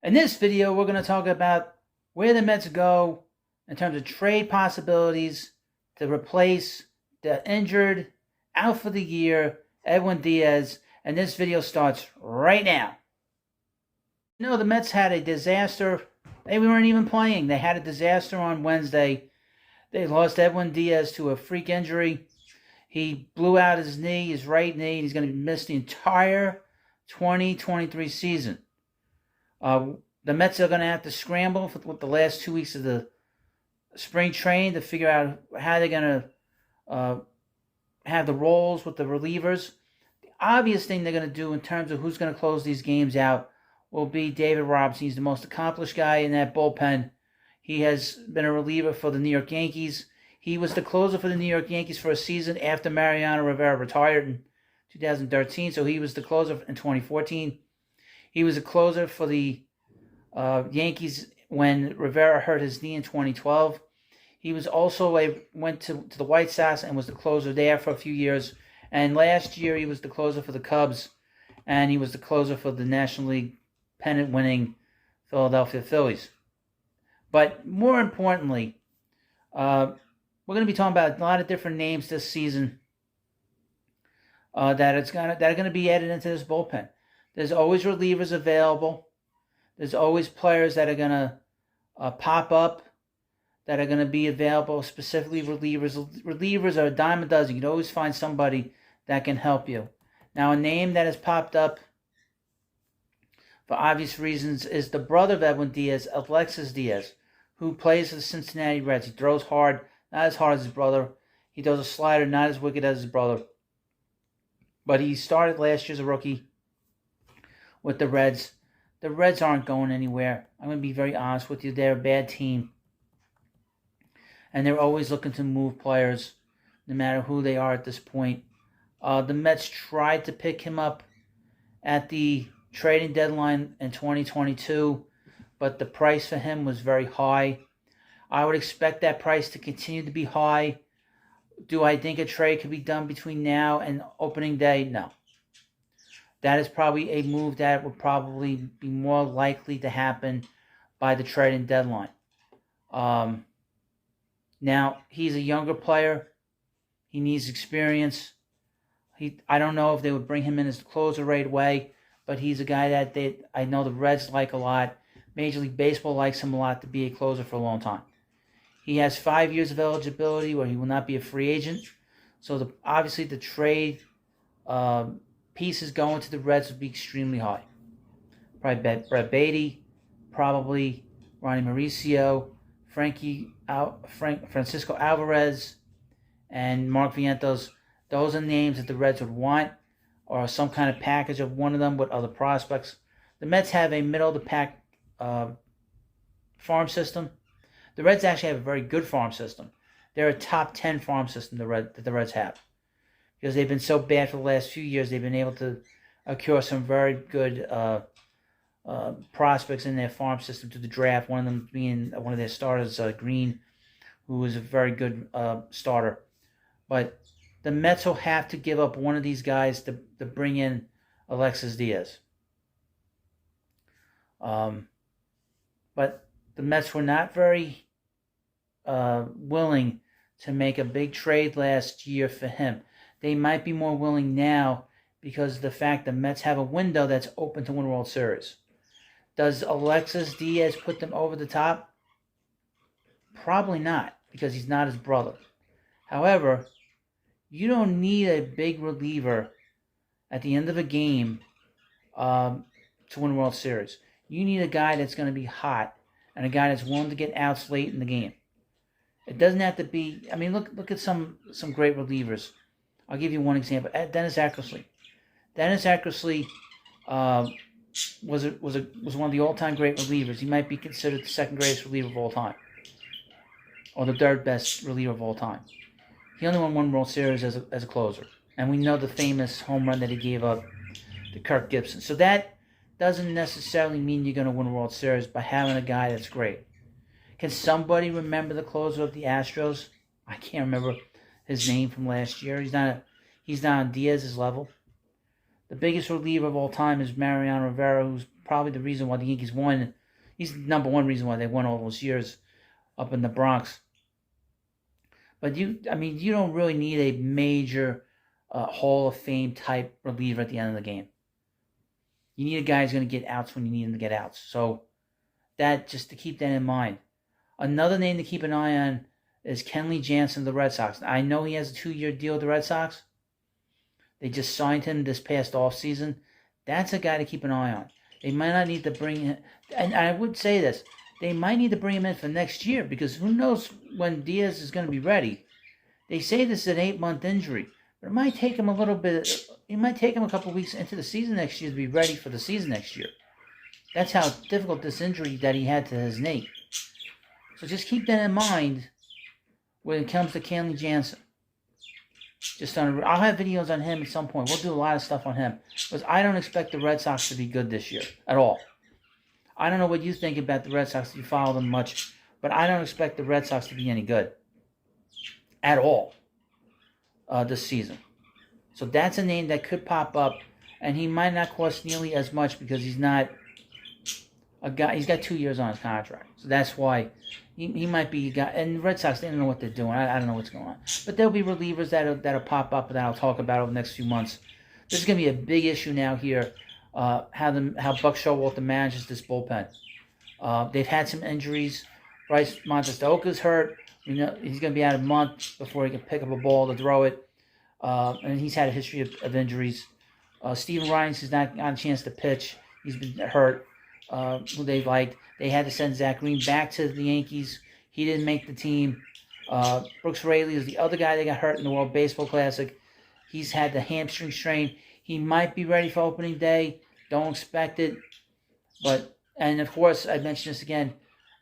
In this video, we're going to talk about where the Mets go in terms of trade possibilities to replace the injured, out for the year, Edwin Diaz. And this video starts right now. You know, the Mets had a disaster. They weren't even playing. They had a disaster on Wednesday. They lost Edwin Diaz to a freak injury. He blew out his knee, his right knee, and he's going to miss the entire 2023 season. The Mets are going to have to scramble with the last 2 weeks of the spring training to figure out how they're going to have the roles with the relievers. The obvious thing they're going to do in terms of who's going to close these games out will be David Robertson. He's the most accomplished guy in that bullpen. He has been a reliever for the New York Yankees. He was the closer for the New York Yankees for a season after Mariano Rivera retired in 2013. So he was the closer in 2014. He was a closer for the Yankees when Rivera hurt his knee in 2012. He was also went to the White Sox and was the closer there for a few years. And last year he was the closer for the Cubs, and he was the closer for the National League pennant-winning Philadelphia Phillies. But more importantly, we're going to be talking about a lot of different names this season that are going to be added into this bullpen. There's always relievers available. There's always players that are going to pop up, that are going to be available, specifically relievers. Relievers are a dime a dozen. You can always find somebody that can help you. Now, a name that has popped up for obvious reasons is the brother of Edwin Diaz, Alexis Diaz, who plays for the Cincinnati Reds. He throws hard, not as hard as his brother. He throws a slider, not as wicked as his brother. But he started last year as a rookie with the Reds. The Reds aren't going anywhere. I'm going to be very honest with you. They're a bad team. And they're always looking to move players, no matter who they are at this point. The Mets tried to pick him up at the trading deadline in 2022, but the price for him was very high. I would expect that price to continue to be high. Do I think a trade could be done between now and opening day? No. That is probably a move that would probably be more likely to happen by the trading deadline. Now, he's a younger player. He needs experience. I don't know if they would bring him in as the closer right away, but he's a guy that I know the Reds like a lot. Major League Baseball likes him a lot to be a closer for a long time. He has 5 years of eligibility where he will not be a free agent. So obviously the trade pieces going to the Reds would be extremely high. Probably Brett Beatty, probably Ronnie Mauricio, Francisco Alvarez, and Mark Vientos. Those are names that the Reds would want, or some kind of package of one of them with other prospects. The Mets have a middle-of-the-pack farm system. The Reds actually have a very good farm system. They're a top 10 farm system that the Reds have. Because they've been so bad for the last few years, they've been able to accrue some very good prospects in their farm system to the draft. One of them being one of their starters, Green, who was a very good starter. But the Mets will have to give up one of these guys to bring in Alexis Diaz. But the Mets were not very willing to make a big trade last year for him. They might be more willing now because of the fact the Mets have a window that's open to win a World Series. Does Alexis Diaz put them over the top? Probably not, because he's not his brother. However, you don't need a big reliever at the end of a game to win a World Series. You need a guy that's going to be hot and a guy that's willing to get outs late in the game. It doesn't have to be. I mean, look at some great relievers. I'll give you one example. Dennis Eckersley. Dennis Eckersley was one of the all-time great relievers. He might be considered the second greatest reliever of all time, or the third best reliever of all time. He only won one World Series as a closer, and we know the famous home run that he gave up to Kirk Gibson. So that doesn't necessarily mean you're going to win a World Series by having a guy that's great. Can somebody remember the closer of the Astros? I can't remember his name from last year. He's not on Diaz's level. The biggest reliever of all time is Mariano Rivera, who's probably the reason why the Yankees won. He's the number one reason why they won all those years up in the Bronx. But you don't really need a major Hall of Fame type reliever at the end of the game. You need a guy who's going to get outs when you need him to get outs. So that, just to keep that in mind. Another name to keep an eye on is Kenley Jansen of the Red Sox. I know he has a 2-year deal with the Red Sox. They just signed him this past offseason. That's a guy to keep an eye on. They might not need to bring him, and I would say this, they might need to bring him in for next year, because who knows when Diaz is going to be ready. They say this is an 8-month injury, but it might take him a little bit. It might take him a couple weeks into the season next year to be ready for the season next year. That's how difficult this injury that he had to his knee. So just keep that in mind when it comes to Kenley Jansen. I'll have videos on him at some point. We'll do a lot of stuff on him, because I don't expect the Red Sox to be good this year at all. I don't know what you think about the Red Sox if you follow them much, but I don't expect the Red Sox to be any good at all this season. So that's a name that could pop up, and he might not cost nearly as much because he's not a guy. He's got 2 years on his contract, so that's why he might be a guy. And the Red Sox, they don't know what they're doing. I don't know what's going on, but there'll be relievers that'll pop up that I'll talk about over the next few months. This is going to be a big issue now here. How Buck Showalter manages this bullpen. They've had some injuries. Bryce Montestoka's hurt. He's going to be out a month before he can pick up a ball to throw it. And he's had a history of injuries. Steven Ryan's has not gotten a chance to pitch. He's been hurt. Who they liked. They had to send Zach Green back to the Yankees. He didn't make the team. Brooks Raley is the other guy that got hurt in the World Baseball Classic. He's had the hamstring strain. He might be ready for opening day. Don't expect it. And of course, I mentioned this again,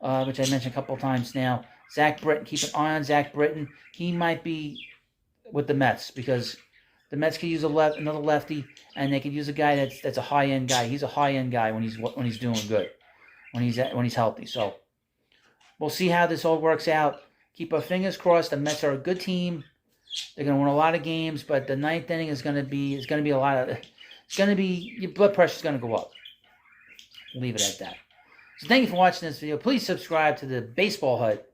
which I mentioned a couple of times now. Zach Britton, keep an eye on Zach Britton. He might be with the Mets, because the Mets could use another lefty, and they could use a guy that's a high-end guy. He's a high-end guy when he's doing good, when he's healthy. So we'll see how this all works out. Keep our fingers crossed. The Mets are a good team. They're going to win a lot of games, but the ninth inning is going to be a lot of. It's going to be, your blood pressure is going to go up. We'll leave it at that. So thank you for watching this video. Please subscribe to the Baseball Hut